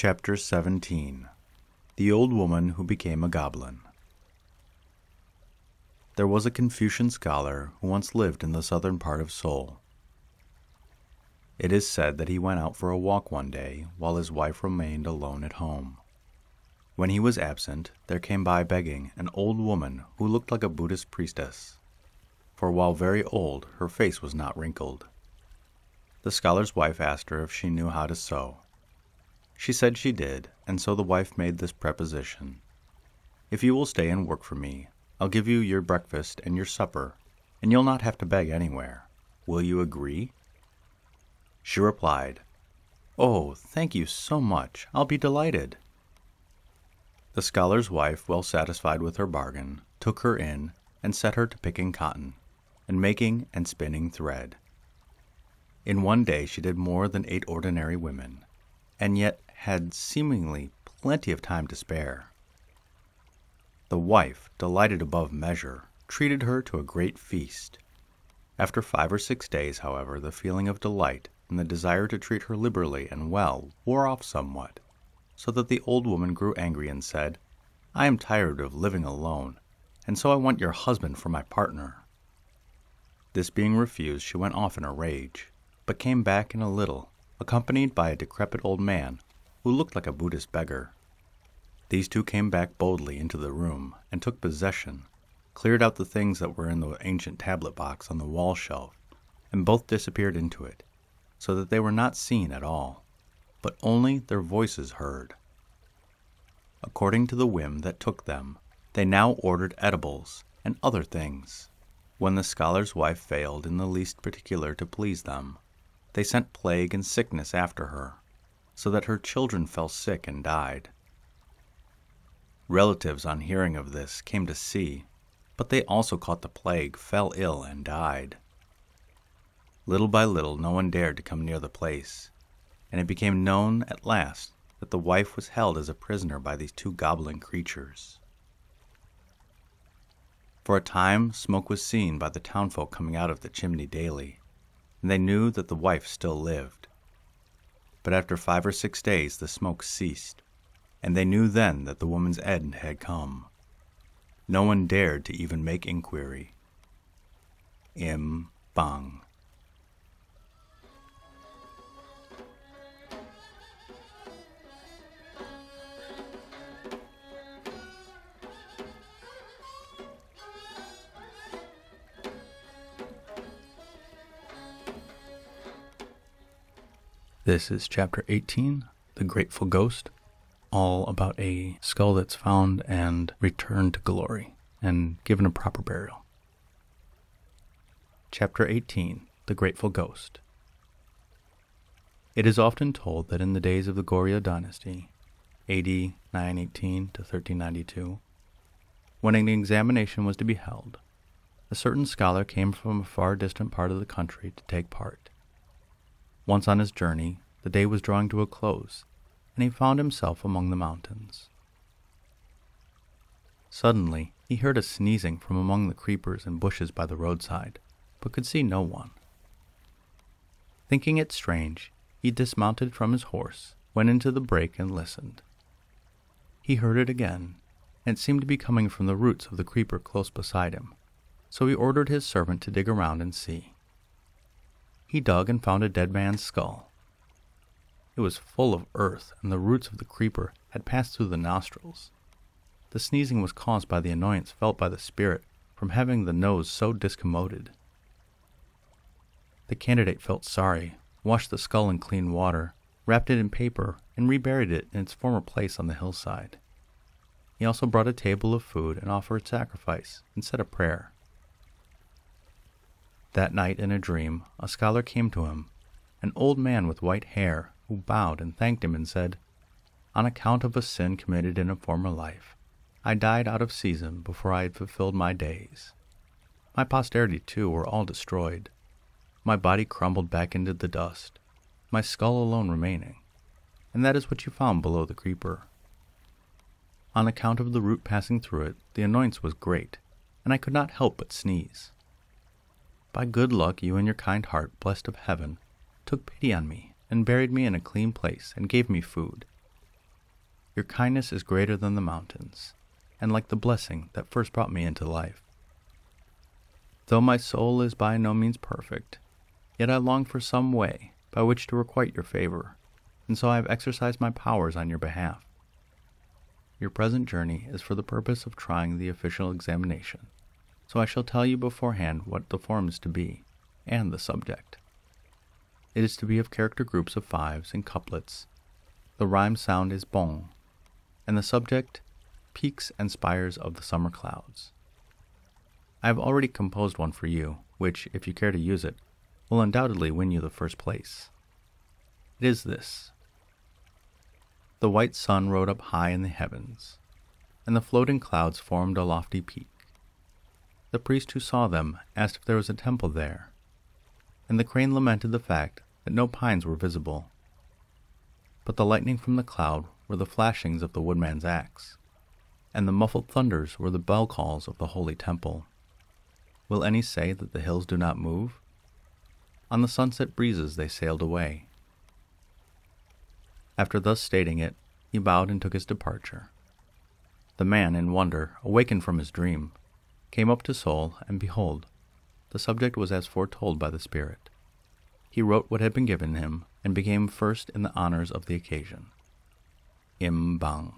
Chapter 17. The Old Woman Who Became a Goblin. There was a Confucian scholar who once lived in the southern part of Seoul. It is said that he went out for a walk one day while his wife remained alone at home. When he was absent, there came by begging an old woman who looked like a Buddhist priestess, for while very old, her face was not wrinkled. The scholar's wife asked her if she knew how to sew. She said she did, and so the wife made this proposition: "If you will stay and work for me, I'll give you your breakfast and your supper, and you'll not have to beg anywhere. Will you agree?" She replied, "Oh, thank you so much. I'll be delighted." The scholar's wife, well satisfied with her bargain, took her in and set her to picking cotton, and making and spinning thread. In one day she did more than 8 ordinary women, and yet had seemingly plenty of time to spare. The wife, delighted above measure, treated her to a great feast. After 5 or 6 days, however, the feeling of delight and the desire to treat her liberally and well wore off somewhat, so that the old woman grew angry and said, "I am tired of living alone, and so I want your husband for my partner." This being refused, she went off in a rage, but came back in a little, accompanied by a decrepit old man who looked like a Buddhist beggar. These two came back boldly into the room and took possession, cleared out the things that were in the ancient tablet box on the wall shelf, and both disappeared into it, so that they were not seen at all, but only their voices heard. According to the whim that took them, they now ordered edibles and other things. When the scholar's wife failed in the least particular to please them, they sent plague and sickness after her, so that her children fell sick and died. Relatives, on hearing of this, came to see, but they also caught the plague, fell ill, and died. Little by little, no one dared to come near the place, and it became known at last that the wife was held as a prisoner by these 2 goblin creatures. For a time, smoke was seen by the townfolk coming out of the chimney daily, and they knew that the wife still lived. But after 5 or 6 days, the smoke ceased, and they knew then that the woman's end had come. No one dared to even make inquiry. Im Bang. This is Chapter 18, The Grateful Ghost, all about a skull that's found and returned to glory and given a proper burial. Chapter 18, The Grateful Ghost. It is often told that in the days of the Goryeo dynasty, AD 918 to 1392, when an examination was to be held, a certain scholar came from a far distant part of the country to take part. Once on his journey, the day was drawing to a close, and he found himself among the mountains. Suddenly, he heard a sneezing from among the creepers and bushes by the roadside, but could see no one. Thinking it strange, he dismounted from his horse, went into the brake, and listened. He heard it again, and it seemed to be coming from the roots of the creeper close beside him, so he ordered his servant to dig around and see. He dug and found a dead man's skull. It was full of earth, and the roots of the creeper had passed through the nostrils. The sneezing was caused by the annoyance felt by the spirit from having the nose so discommoded. The candidate felt sorry, washed the skull in clean water, wrapped it in paper, and reburied it in its former place on the hillside. He also brought a table of food and offered sacrifice and said a prayer. That night, in a dream, a scholar came to him, an old man with white hair, who bowed and thanked him and said, "On account of a sin committed in a former life, I died out of season before I had fulfilled my days. My posterity, too, were all destroyed. My body crumbled back into the dust, my skull alone remaining, and that is what you found below the creeper. On account of the root passing through it, the annoyance was great, and I could not help but sneeze. By good luck, you and your kind heart, blessed of heaven, took pity on me and buried me in a clean place and gave me food, Your kindness is greater than the mountains, and like the blessing that first brought me into life. Though my soul is by no means perfect, yet I long for some way by which to requite your favor, and so I have exercised my powers on your behalf. Your present journey is for the purpose of trying the official examination, so I shall tell you beforehand what the form is to be, and the subject. It is to be of character groups of fives and couplets. The rhyme sound is bon, and the subject, peaks and spires of the summer clouds. I have already composed one for you, which, if you care to use it, will undoubtedly win you the first place. It is this. The white sun rode up high in the heavens, and the floating clouds formed a lofty peak. The priest who saw them asked if there was a temple there, and the crane lamented the fact that no pines were visible. But the lightning from the cloud were the flashings of the woodman's axe, and the muffled thunders were the bell calls of the holy temple. Will any say that the hills do not move? On the sunset breezes they sailed away. After thus stating it, he bowed and took his departure. The man, in wonder, awakened from his dream, came up to Seoul, and behold, the subject was as foretold by the spirit. He wrote what had been given him, and became first in the honors of the occasion. Im Bang.